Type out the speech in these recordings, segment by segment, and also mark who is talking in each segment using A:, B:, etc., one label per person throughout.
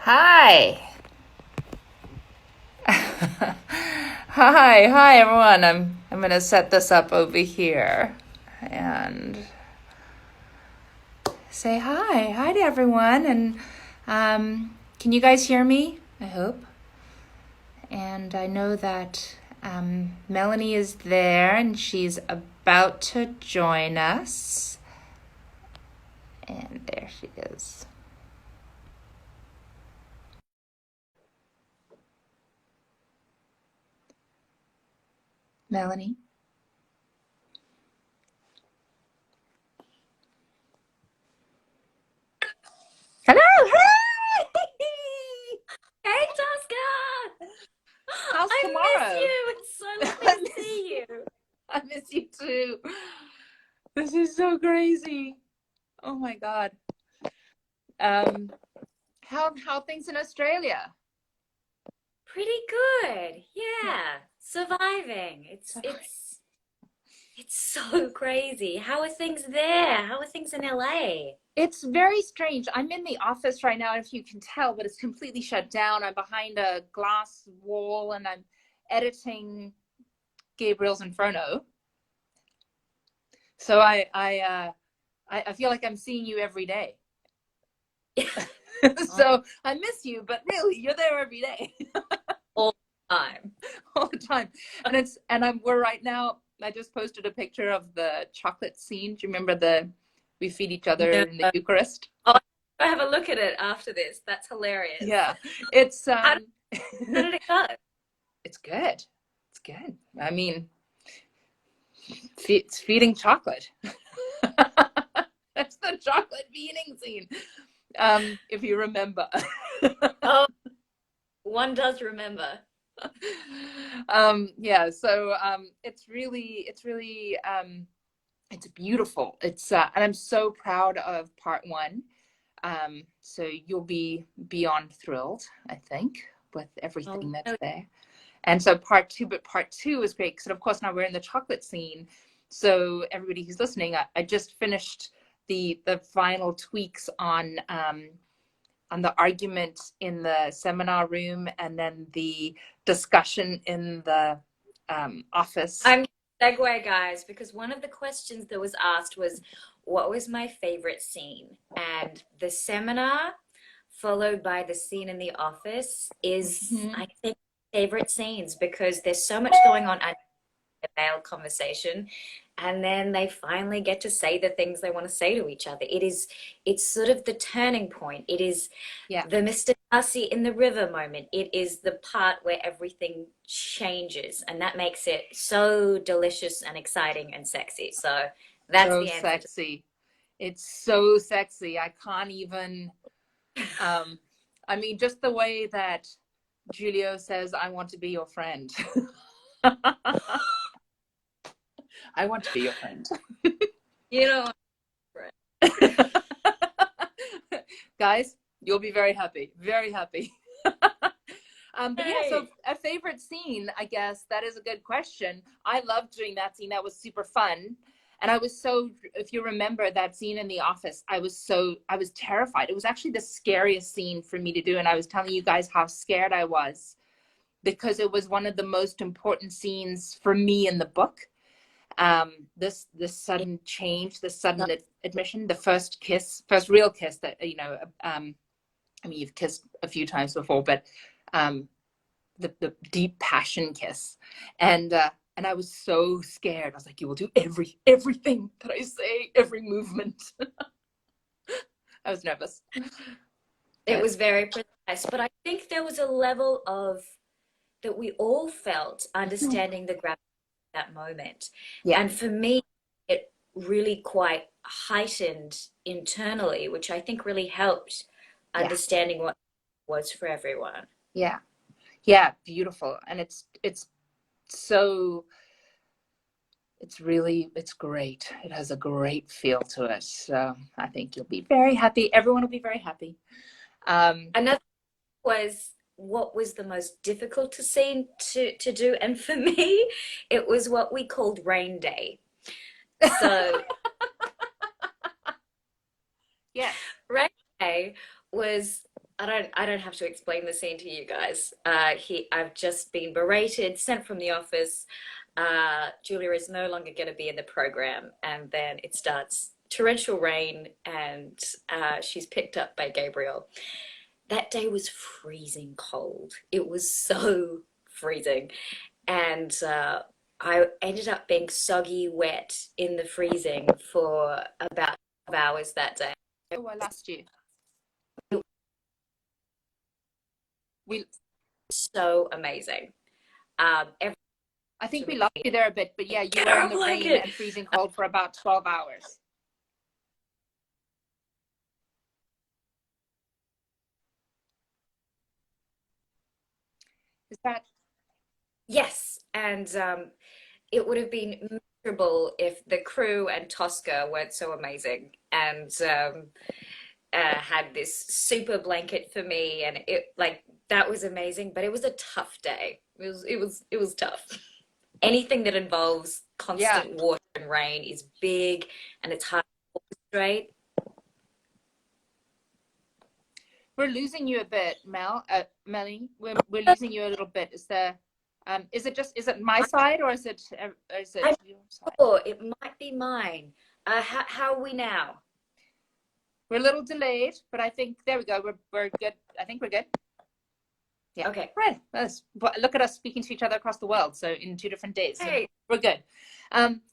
A: Hi. Hi everyone. I'm gonna set this up over here and say hi to everyone. And can you guys hear me? I hope. And I know that Melanie is there and she's about to join us. And there she is. Melanie. Hello. Hey.
B: Hey, Tosca!
A: How's
B: I miss
A: tomorrow?
B: you. It's so lovely to see you.
A: I miss you too. This is so crazy. Oh my God. Um, how things in Australia?
B: Pretty good.
A: Yeah.
B: Yeah, surviving. It's so crazy. How are things there? How are things in LA?
A: It's very strange. I'm in the office right now, if you can tell, but it's completely shut down. I'm behind a glass wall and I'm editing Gabriel's Inferno. So I feel like I'm seeing you every day. So I miss you, but really, you're there every day.
B: All the time.
A: All the time. We're right now. I just posted a picture of the chocolate scene. Do you remember the we feed each other
B: No.
A: in the Eucharist?
B: Oh, I have a look at it after this. That's hilarious.
A: Yeah, it's
B: How did it go?
A: it's good. It's good. I mean, it's feeding chocolate. That's the chocolate feeding scene. If you remember.
B: Oh, one does remember.
A: Yeah, so it's beautiful. And I'm so proud of part one. So you'll be beyond thrilled, I think, with
B: Oh,
A: everything that's
B: no.
A: there. And so part two is great because of course now we're in the chocolate scene. So everybody who's listening, I just finished the final tweaks on the argument in the seminar room and then the discussion in the office.
B: I'm segue, guys, because one of the questions that was asked was, what was my favorite scene? And the seminar, followed by the scene in the office, is,
A: Mhm.
B: I think, favorite scenes because there's so much going on at the male conversation. And then they finally get to say the things they want to say to each other. It's sort of the turning point. It is
A: Yeah,
B: the Mr. Darcy in the river moment. It is the part where everything changes, and that makes it so delicious and exciting and sexy. So that's
A: so
B: the answer to
A: sexy. It's so sexy. I can't even. Um, I mean, just the way that Julio says, "I want to be your friend." I want to be your friend.
B: you know.
A: Guys, you'll be very happy. Very happy. But yeah, so
B: Hey.
A: a favorite scene, I guess that is a good question. I loved doing that scene. That was super fun. And I was so, if you remember that scene in the office, I was terrified. It was actually the scariest scene for me to do. And I was telling you guys how scared I was because it was one of the most important scenes for me in the book. This sudden change, this sudden admission, the first kiss, first real kiss that, I mean, you've kissed a few times before, but um, the deep passion kiss, and I was so scared. I was like, "You will do everything that I say, every movement." I was nervous,
B: It
A: but
B: was very precise, but I think there was a level of that we all felt understanding the gravity of that moment.
A: yeah,
B: And for me, it really quite heightened internally, which I think really helped
A: yeah,
B: understanding what it was for everyone.
A: yeah, yeah, beautiful, and it's so it's great. It has a great feel to it. So I think you'll be very happy. Everyone will be very happy. Um,
B: Another was what was the most difficult to see to do, and for me, it was what we called rain day. So
A: yes.
B: rain day was I don't have to explain the scene to you guys. I've just been berated, sent from the office. Julia is no longer going to be in the program, and then it starts torrential rain, and she's picked up by Gabriel. That day was freezing cold. It was so freezing, and I ended up being soggy wet in the freezing for about 12 hours that day.
A: Oh, I lost you. We,
B: So amazing. Every
A: I think we lost you there a bit, but yeah, you were in the rain and freezing cold for about 12 hours. Is that?
B: Yes, and it would have been miserable if the crew and Tosca weren't so amazing and had this super blanket for me, and it like that was amazing. But it was a tough day. It was tough. Anything that involves
A: Yeah,
B: constant water and rain is big, and it's hard to orchestrate.
A: we're losing you a bit, Melanie. We're losing you a little bit. Is it my side or is it
B: I'm
A: your side?
B: sure it might be mine. How are we now?
A: We're a little delayed, but I think there we go. We're good. I think we're good. Yeah.
B: Okay.
A: Right. Look at us speaking to each other across the world. So in 2 different days, so
B: Hey.
A: we're good.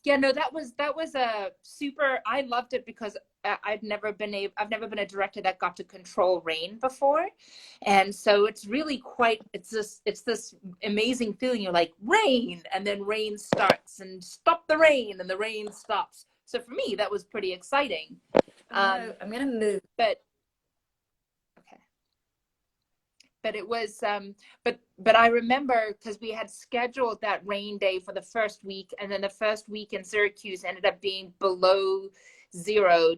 A: Yeah, no, that was a super. I loved it because I've never been a director that got to control rain before, and so it's really quite. It's this amazing feeling. You're like rain, and then rain starts, and stop the rain, and the rain stops. So for me, that was pretty exciting.
B: I'm gonna move.
A: But okay. But it was but I remember because we had scheduled that rain day for the first week, and then the first week in Syracuse ended up being below zero,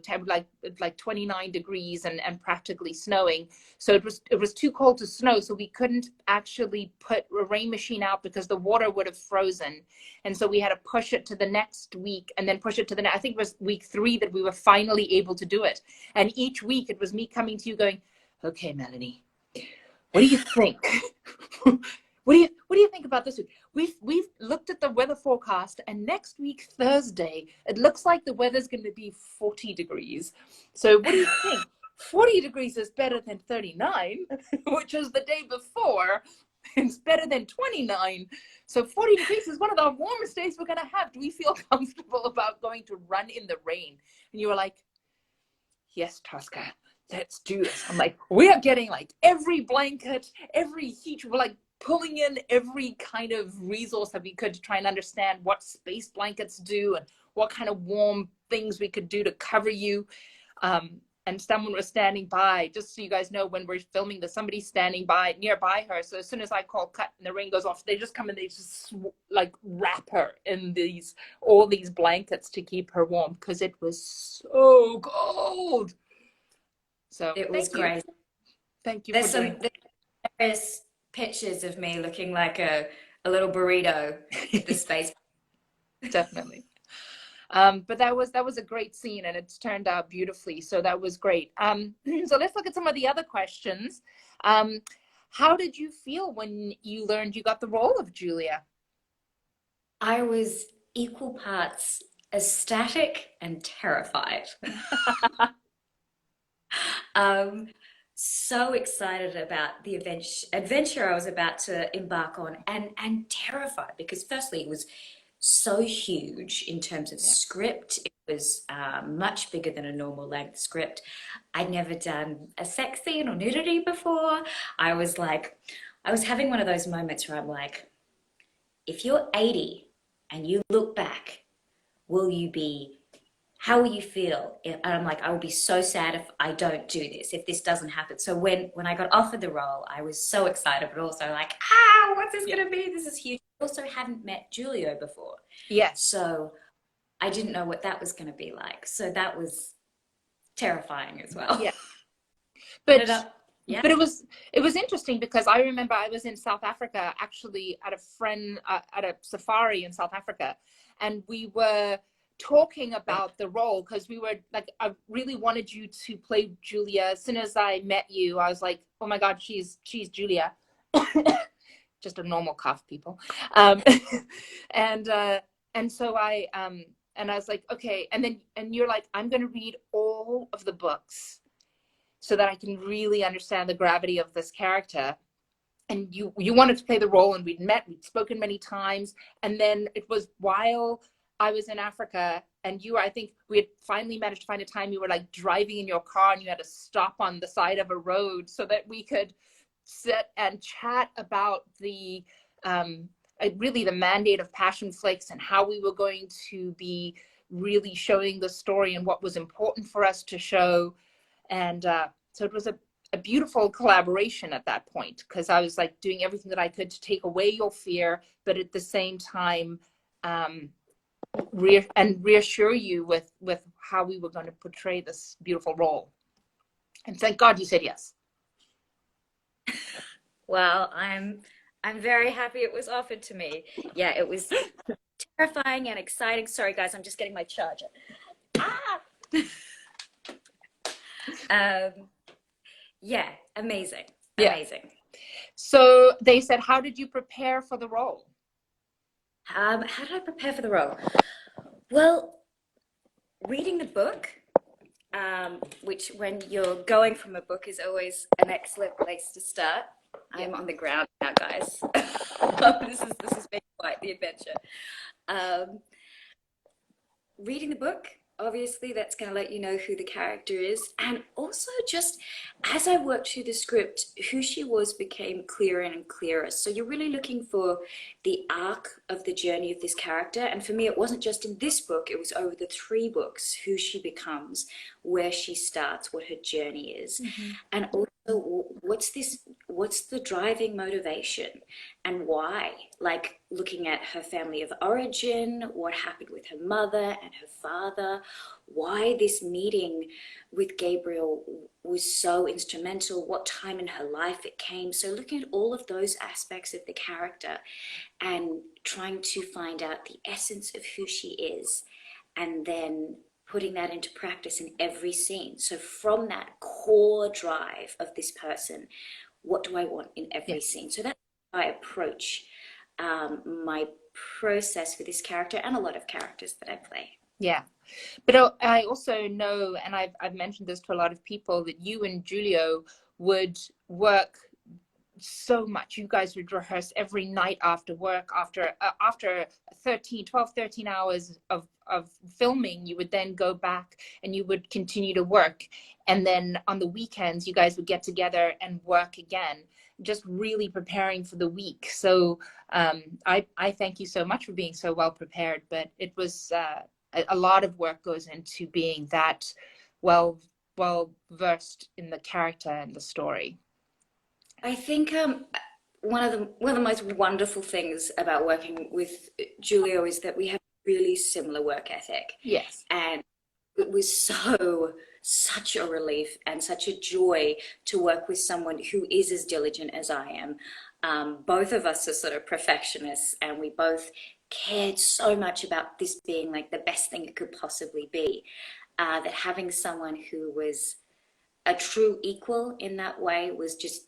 A: like 29 degrees and practically snowing. So it was too cold to snow, so we couldn't actually put a rain machine out because the water would have frozen, and so we had to push it to the next week and then push it to the next. I think it was week 3 that we were finally able to do it, and each week it was me coming to you going, okay, Melanie, what do you think? What do you think about this week? We've looked at the weather forecast, and next week Thursday it looks like the weather's going to be 40 degrees. So what do you think? 40 degrees is better than 39, which was the day before. It's better than 29. So 40 degrees is one of the warmest days we're going to have. Do we feel comfortable about going to run in the rain? And you were like, yes, Tosca, let's do this. I'm like, we are getting like every blanket, every heat. We're like pulling in every kind of resource that we could to try and understand what space blankets do and what kind of warm things we could do to cover you. And someone was standing by, just so you guys know, when we're filming this, somebody's standing by nearby her. So as soon as I call cut and the rain goes off, they just come and they just like wrap her in all these blankets to keep her warm because it was so cold. So
B: It was great.
A: Thank you
B: There's
A: for doing
B: there's pictures of me looking like a little burrito at the space.
A: definitely. But that was a great scene, and it's turned out beautifully. So that was great. So let's look at some of the other questions. How did you feel when you learned you got the role of Julia?
B: I was equal parts ecstatic and terrified. Um, so excited about the adventure I was about to embark on, and terrified because firstly it was so huge in terms of
A: Yeah.
B: script. It was much bigger than a normal length script. I'd never done a sex scene or nudity before. I was having one of those moments where I'm like, if you're 80 and you look back, will you be how will you feel? And I'm like, I will be so sad if I don't do this, if this doesn't happen. So when I got offered the role, I was so excited, but also like, what's this
A: Yeah.
B: gonna be? This is huge. I also hadn't met Julio before.
A: Yes.
B: So I didn't know what that was gonna be like. So that was terrifying as well.
A: Yeah.
B: Ended
A: But
B: up, yeah.
A: but it was interesting because I remember I was in South Africa actually at a friend at a safari in South Africa, and we were talking about the role, because we were like, I really wanted you to play Julia. As soon as I met you, I was like, oh my God, she's Julia. Just a normal cough, people. And so and I was like, okay. And you're like, I'm going to read all of the books so that I can really understand the gravity of this character. And you wanted to play the role, and we'd spoken many times. And then it was while I was in Africa, and I think we had finally managed to find a time you were like driving in your car, and you had to stop on the side of a road so that we could sit and chat about really the mandate of Passion Flakes, and how we were going to be really showing the story and what was important for us to show. And so it was a beautiful collaboration at that point, because I was like doing everything that I could to take away your fear, but at the same time reassure you with how we were going to portray this beautiful role. And thank God you said yes.
B: Well, I'm very happy it was offered to me. Yeah, it was terrifying and exciting. Sorry guys, I'm just getting my charger. Yeah, amazing. Amazing.
A: So they said, how did you prepare for the role?
B: How did I prepare for the role? Well, reading the book, which when you're going from a book is always an excellent place to start. I'm on the ground now, guys. This has been quite the adventure. Reading the book, obviously that's going to let you know who the character is, and also just as I worked through the script, who she was became clearer and clearer. So you're really looking for the arc of the journey of this character, and for me it wasn't just in this book, it was over the 3 books, who she becomes, where she starts, what her journey is. And also what's the driving motivation and why, like looking at her family of origin, what happened with her mother and her father, why this meeting with Gabriel was so instrumental, what time in her life it came. So looking at all of those aspects of the character and trying to find out the essence of who she is, and then putting that into practice in every scene. So from that core drive of this person, what do I want in every scene? So that's how I approach my process for this character and a lot of characters that I play.
A: Yeah. But I also know, and I've mentioned this to a lot of people, that you and Julio would work so much. You guys would rehearse every night after work, after 13 hours of filming. You would then go back and you would continue to work, and then on the weekends you guys would get together and work again, just really preparing for the week. So I thank you so much for being so well prepared, but it was a lot of work goes into being that well versed in the character and the story.
B: I think one of the most wonderful things about working with Julio is that we have really similar work ethic.
A: Yes.
B: And it was such a relief and such a joy to work with someone who is as diligent as I am. Both of us are sort of perfectionists, and we both cared so much about this being like the best thing it could possibly be, that having someone who was a true equal in that way was just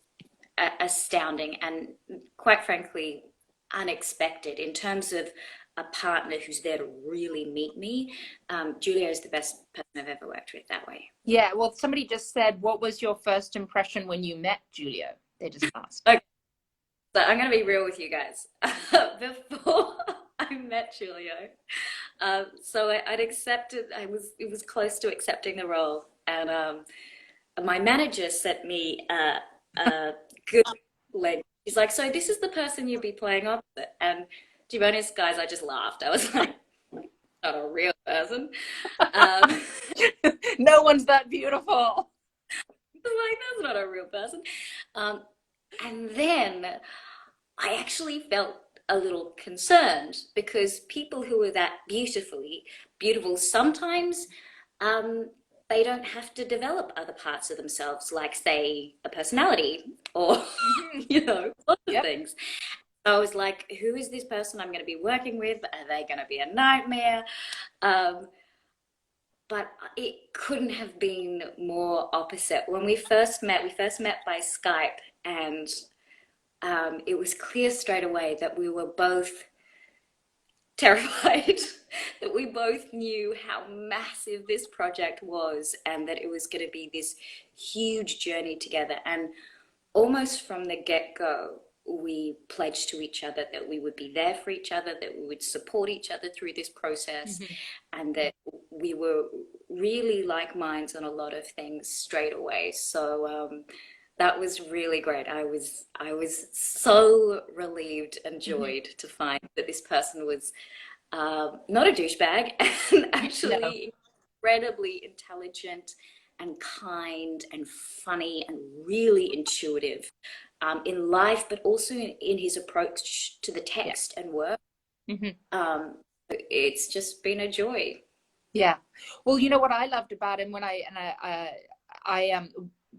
B: astounding and, quite frankly, unexpected in terms of a partner who's there to really meet me. Julia is the best person I've ever worked with that way.
A: Yeah, well, somebody just said, what was your first impression when you met Julio? They just asked.
B: Okay. So I'm going to be real with you guys. Before I met Julio, so I'd accepted, it was close to accepting the role, and my manager sent me a good leg. She's like, so this is the person you'll be playing opposite. And to be honest, guys, I just laughed. I was like, not a real person.
A: No one's that beautiful.
B: Like, that's not a real person. And then I actually felt a little concerned, because people who are that beautiful sometimes they don't have to develop other parts of themselves, like say a personality or lots of things. I was like, who is this person I'm going to be working with? Are they going to be a nightmare? Um, but it couldn't have been more opposite. When we first met by Skype, and it was clear straight away that we were both terrified, that we both knew how massive this project was and that it was going to be this huge journey together. And almost from the get-go, we pledged to each other that we would be there for each other, that we would support each other through this process, and that we were really like minds on a lot of things straight away. So that was really great. I was so relieved and joyed to find that this person was not a douchebag and
A: No.
B: actually incredibly intelligent and kind and funny and really intuitive in life, but also in his approach to the
A: Yeah.
B: text and work.
A: Hmm.
B: It's just been a joy.
A: Yeah. Well, you know what I loved about him when I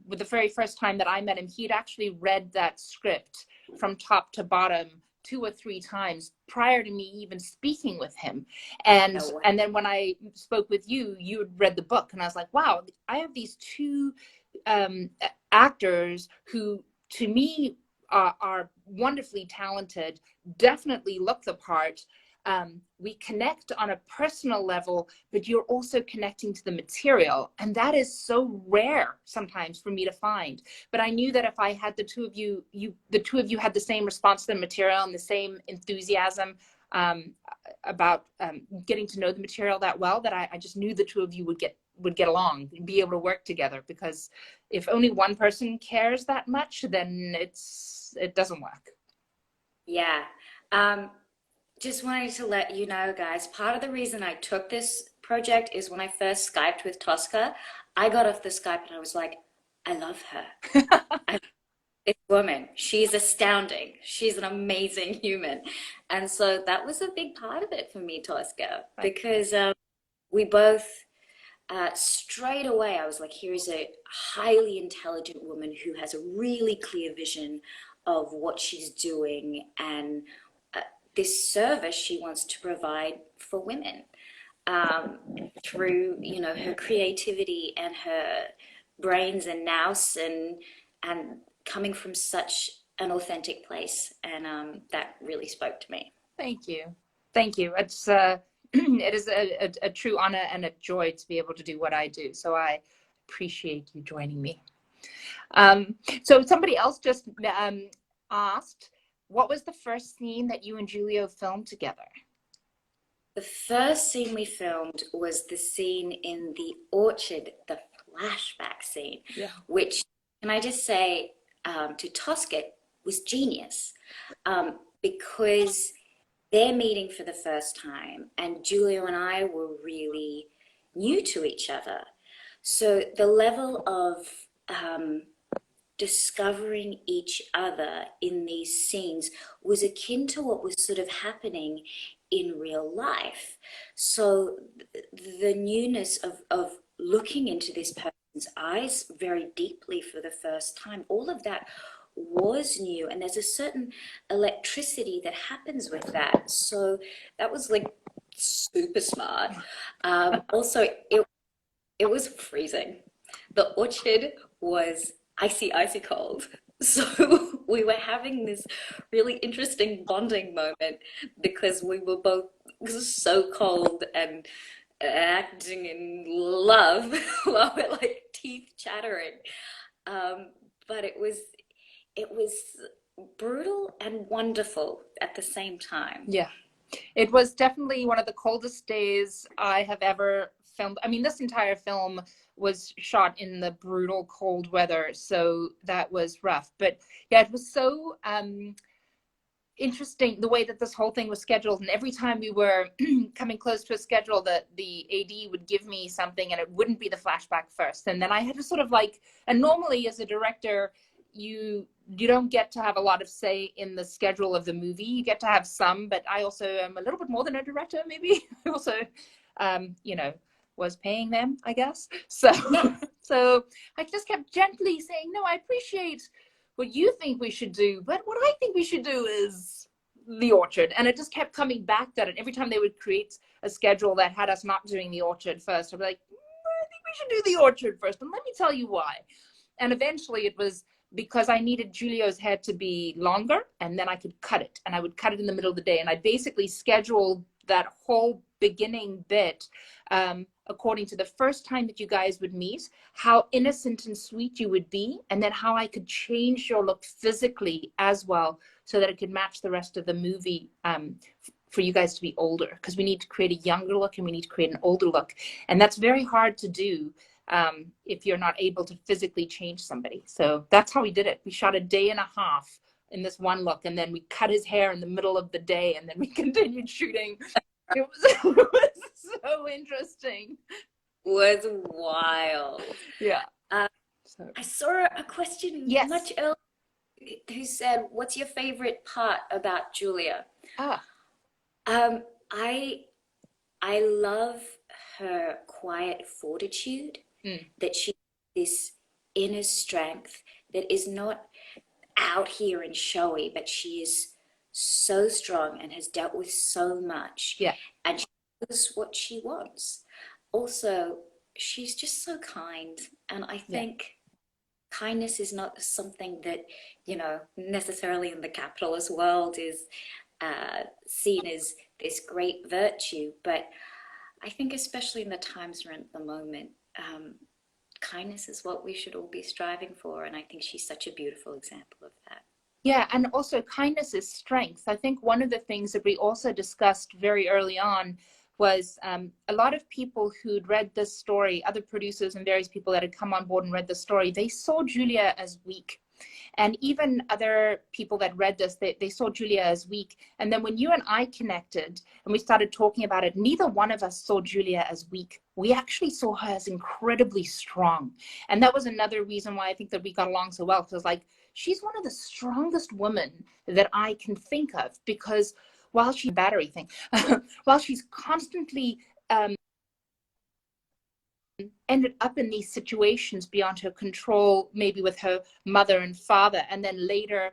A: with the very first time that I met him, he'd actually read that script from top to bottom 2 or 3 times prior to me even speaking with him. And
B: No way.
A: and then when I spoke with you, you had read the book, and I was like, wow, I have these two actors who, to me, are wonderfully talented, definitely look the part. We connect on a personal level, but you're also connecting to the material. And that is so rare sometimes for me to find. But I knew that if I had the two of you, the two of you had the same response to the material and the same enthusiasm about getting to know the material that well, that I just knew the two of you would get along, be able to work together. Because if only one person cares that much, then it doesn't work.
B: Yeah. Just wanted to let you know, guys, part of the reason I took this project is when I first Skyped with Tosca, I got off the Skype and I was like, I love her. This woman, she's astounding. She's an amazing human. And so that was a big part of it for me, Tosca,
A: Right.
B: because we both, straight away, I was like, here is a highly intelligent woman who has a really clear vision of what she's doing and this service she wants to provide for women through, her creativity and her brains and nous and coming from such an authentic place. And that really spoke to me.
A: Thank you. Thank you. It's it is a true honor and a joy to be able to do what I do. So I appreciate you joining me. So somebody else just asked, what was the first scene that you and Julio filmed together?
B: The first scene we filmed was the scene in the orchard, the flashback scene,
A: Yeah.
B: which, can I just say, to Tosca, was genius, because they're meeting for the first time, and Julio and I were really new to each other. So the level of discovering each other in these scenes was akin to what was sort of happening in real life. So the newness of looking into this person's eyes very deeply for the first time, all of that was new, and there's a certain electricity that happens with that. So that was like super smart. Also, it was freezing. The orchard was icy, icy cold. So we were having this really interesting bonding moment because we were both so cold and acting in love while we're like teeth chattering. But it was brutal and wonderful at the same time.
A: Yeah. It was definitely one of the coldest days I have ever filmed. I mean, this entire film was shot in the brutal cold weather, so that was rough. But yeah, it was so interesting the way that this whole thing was scheduled. And every time we were coming close to a schedule, that the AD would give me something and it wouldn't be the flashback first. And then I had to sort of like, and normally as a director, you don't get to have a lot of say in the schedule of the movie. You get to have some, but I also am a little bit more than a director, maybe. I also, was paying them, I guess. So, so I just kept gently saying, no, I appreciate what you think we should do, but what I think we should do is the Orchard. And it just kept coming back that every time they would create a schedule that had us not doing the Orchard first, I'd be like, I think we should do the Orchard first. And let me tell you why. And eventually it was because I needed Julio's hair to be longer, and then I could cut it. And I would cut it in the middle of the day. And I basically scheduled that whole beginning bit according to the first time that you guys would meet, how innocent and sweet you would be, and then how I could change your look physically as well so that it could match the rest of the movie for you guys to be older, because we need to create a younger look and we need to create an older look. And that's very hard to do if you're not able to physically change somebody. So that's how we did it. We shot a day and a half in this one look, and then we cut his hair in the middle of the day, and then we continued shooting. It was so interesting.
B: Was wild.
A: Yeah.
B: I saw a question much earlier who said, what's your favorite part about Julia? I love her quiet fortitude, that she this inner strength that is not out here and showy, but she is so strong and has dealt with so much.
A: Yeah.
B: And she knows what she wants. Also, she's just so kind. And I think kindness is not something that, necessarily in the capitalist world is seen as this great virtue. But I think especially in the times we're in at the moment, kindness is what we should all be striving for. And I think she's such a beautiful example of that.
A: Yeah, and also kindness is strength. I think one of the things that we also discussed very early on was a lot of people who'd read this story, other producers and various people that had come on board and read the story, they saw Julia as weak. And even other people that read this, they saw Julia as weak. And then when you and I connected and we started talking about it, neither one of us saw Julia as weak. We actually saw her as incredibly strong. And that was another reason why I think that we got along so well. Because like, she's one of the strongest women that I can think of, because while she's battery thing, while she's constantly ended up in these situations beyond her control, maybe with her mother and father, and then later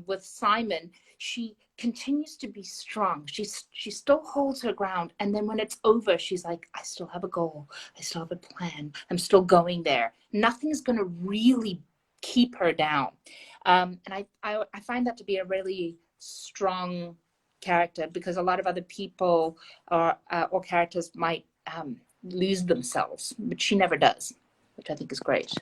A: with Simon, she continues to be strong. She still holds her ground. And then when it's over, she's like, I still have a goal. I still have a plan. I'm still going there. Nothing's going to really keep her down. And I find that to be a really strong character, because a lot of other people or characters might lose themselves, but she never does, which I think is great.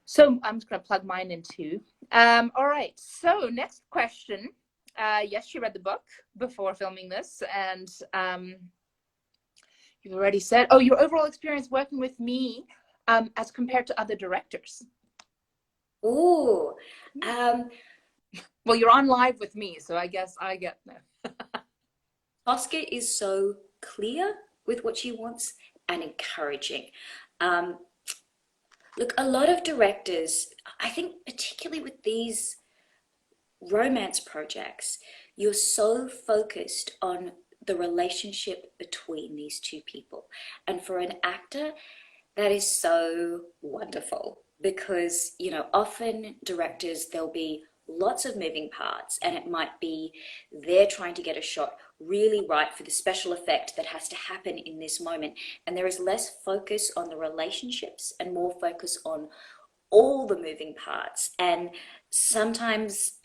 A: So I'm just going to plug mine in too. All right, so next question. Yes, she read the book before filming this, and you've already said, your overall experience working with me as compared to other directors.
B: Well,
A: you're on live with me, so I guess I get that.
B: Tosca is so clear with what she wants and encouraging. Look, a lot of directors, I think particularly with these romance projects, you're so focused on the relationship between these two people. And for an actor, that is so wonderful, because, often directors, there'll be lots of moving parts, and it might be they're trying to get a shot really right for the special effect that has to happen in this moment, and there is less focus on the relationships and more focus on all the moving parts. And sometimes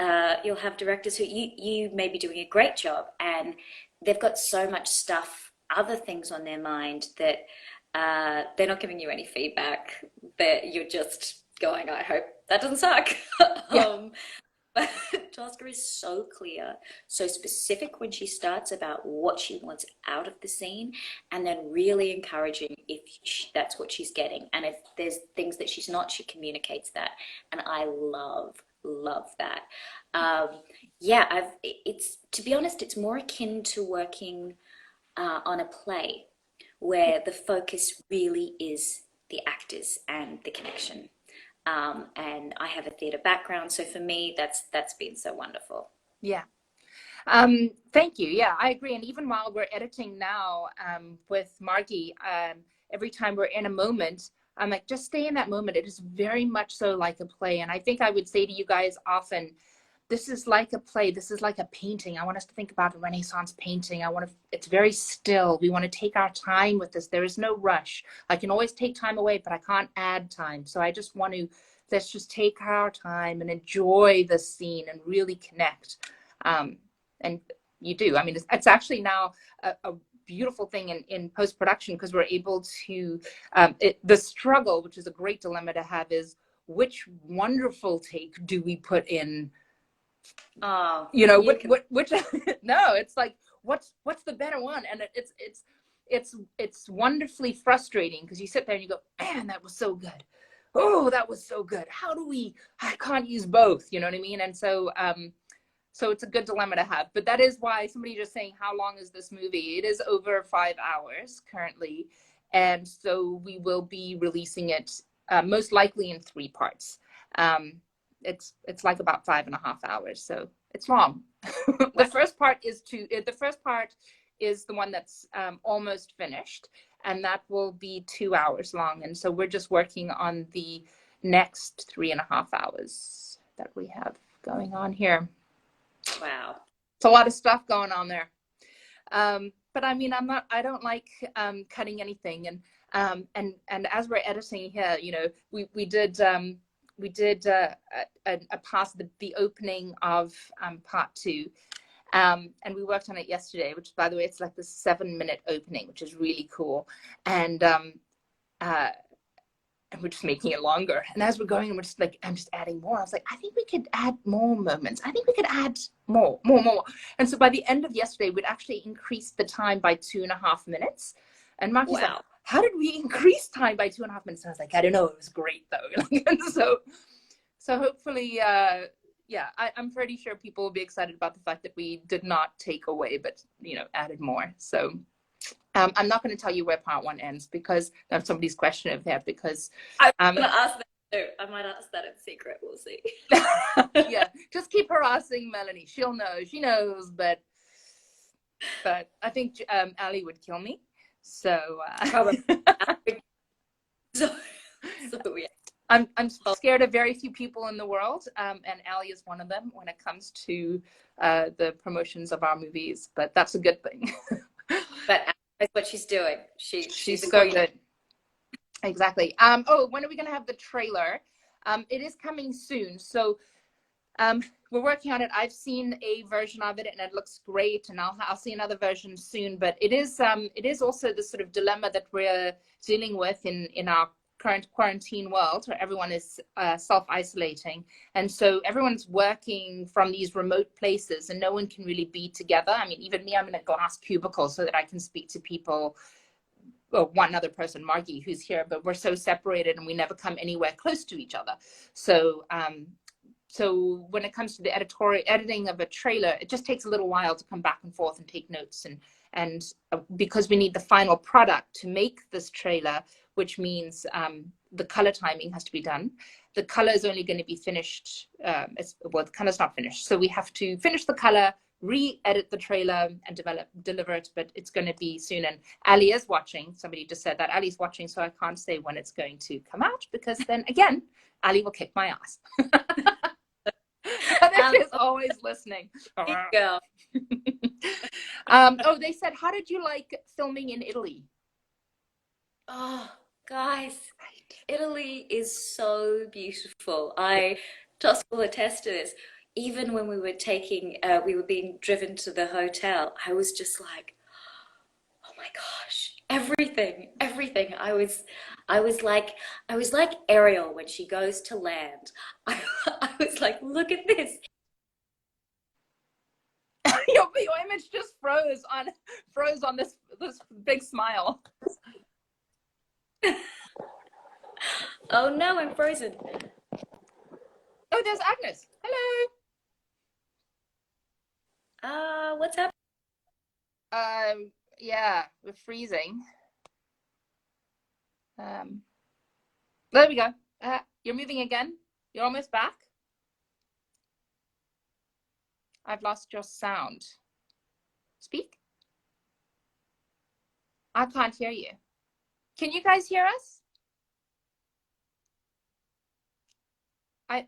B: you'll have directors who you may be doing a great job, and they've got so much stuff, other things on their mind, that they're not giving you any feedback, that you're just going, I hope that doesn't suck. But Tosca is so clear, so specific when she starts about what she wants out of the scene, and then really encouraging if that's what she's getting. And if there's things that she's not, she communicates that. And I love that. It's, to be honest, it's more akin to working on a play, where the focus really is the actors and the connection. And I have a theatre background, so for me, that's been so wonderful.
A: Yeah. Thank you. Yeah, I agree. And even while we're editing now with Margie, every time we're in a moment, I'm like, just stay in that moment. It is very much so like a play. And I think I would say to you guys often, this is like a play. This is like a painting. I want us to think about a Renaissance painting. It's very still. We want to take our time with this. There is no rush. I can always take time away, but I can't add time. So I just want to, let's just take our time and enjoy the scene and really connect. And you do. I mean, it's actually now a beautiful thing in post-production, because we're able to, the struggle, which is a great dilemma to have, is which wonderful take do we put in? You know, which no, it's like, what's the better one? And it's wonderfully frustrating, because you sit there and you go, man, that was so good. Oh, that was so good. I can't use both, you know what I mean? And so so it's a good dilemma to have. But that is why somebody just saying, how long is this movie? It is over 5 hours currently. And so we will be releasing it most likely in 3 parts. It's like about 5.5 hours. So it's long. The first part is the one that's almost finished. And that will be 2 hours long. And so we're just working on the next 3.5 hours that we have going on here.
B: Wow.
A: It's a lot of stuff going on there. But I mean, I don't like cutting anything. And as we're editing here, you know, we did past the opening of part 2. And we worked on it yesterday, which, by the way, it's like the 7-minute opening, which is really cool. And we're just making it longer. And as we're going, we're just like, I'm just adding more. I was like, I think we could add more moments. I think we could add more. And so by the end of yesterday, we'd actually increased the time by 2.5 minutes. And Marky's like, how did we increase time by 2.5 minutes? And I was like, I don't know. It was great, though. And so hopefully, yeah, I'm pretty sure people will be excited about the fact that we did not take away, but, you know, added more. So I'm not going to tell you where part 1 ends, because that's somebody's question over there, because
B: I'm going to ask that too. I might ask that in secret. We'll see.
A: Yeah, just keep harassing Melanie. She'll know. She knows, but I think Ali would kill me. So
B: probably. so yeah.
A: I'm scared of very few people in the world, and Ali is one of them when it comes to the promotions of our movies. But that's a good thing.
B: But that's what she's doing. She's
A: so good. Exactly. Oh, when are we going to have the trailer? It is coming soon. So we're working on it. I've seen a version of it and it looks great, and I'll see another version soon. But it is also the sort of dilemma that we're dealing with in our current quarantine world, where everyone is self-isolating, and so everyone's working from these remote places, and no one can really be together. I mean, even me, I'm in a glass cubicle so that I can speak to people. Well, one other person, Margie, who's here, but we're so separated and we never come anywhere close to each other. So so when it comes to the editing of a trailer, it just takes a little while to come back and forth and take notes, and because we need the final product to make this trailer, which means the color timing has to be done. The color is only going to be finished. The color's not finished, so we have to finish the color, re-edit the trailer, and deliver it. But it's going to be soon. And Ali is watching. Somebody just said that Ali's watching, so I can't say when it's going to come out, because then again, Ali will kick my ass. She's always listening.
B: Go.
A: Oh, they said, how did you like filming in Italy?
B: Oh, guys, Italy is so beautiful. Tosca will attest to this. Even when we were being driven to the hotel, I was just like, oh my gosh, everything. I was like Ariel when she goes to land. I was like, look at this.
A: Your image just froze on this big smile.
B: Oh no, I'm frozen.
A: Oh, there's Agnes. Hello.
B: What's happening?
A: Yeah, we're freezing. There we go. You're moving again. You're almost back. I've lost your sound. Speak. I can't hear you. Can you guys hear us?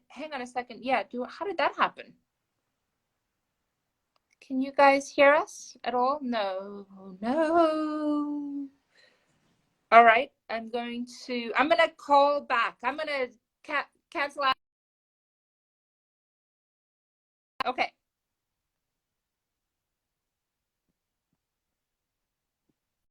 A: Hang on a second. Yeah, how did that happen? Can you guys hear us at all? No, no. All right, I'm gonna call back. I'm gonna cancel out. Okay.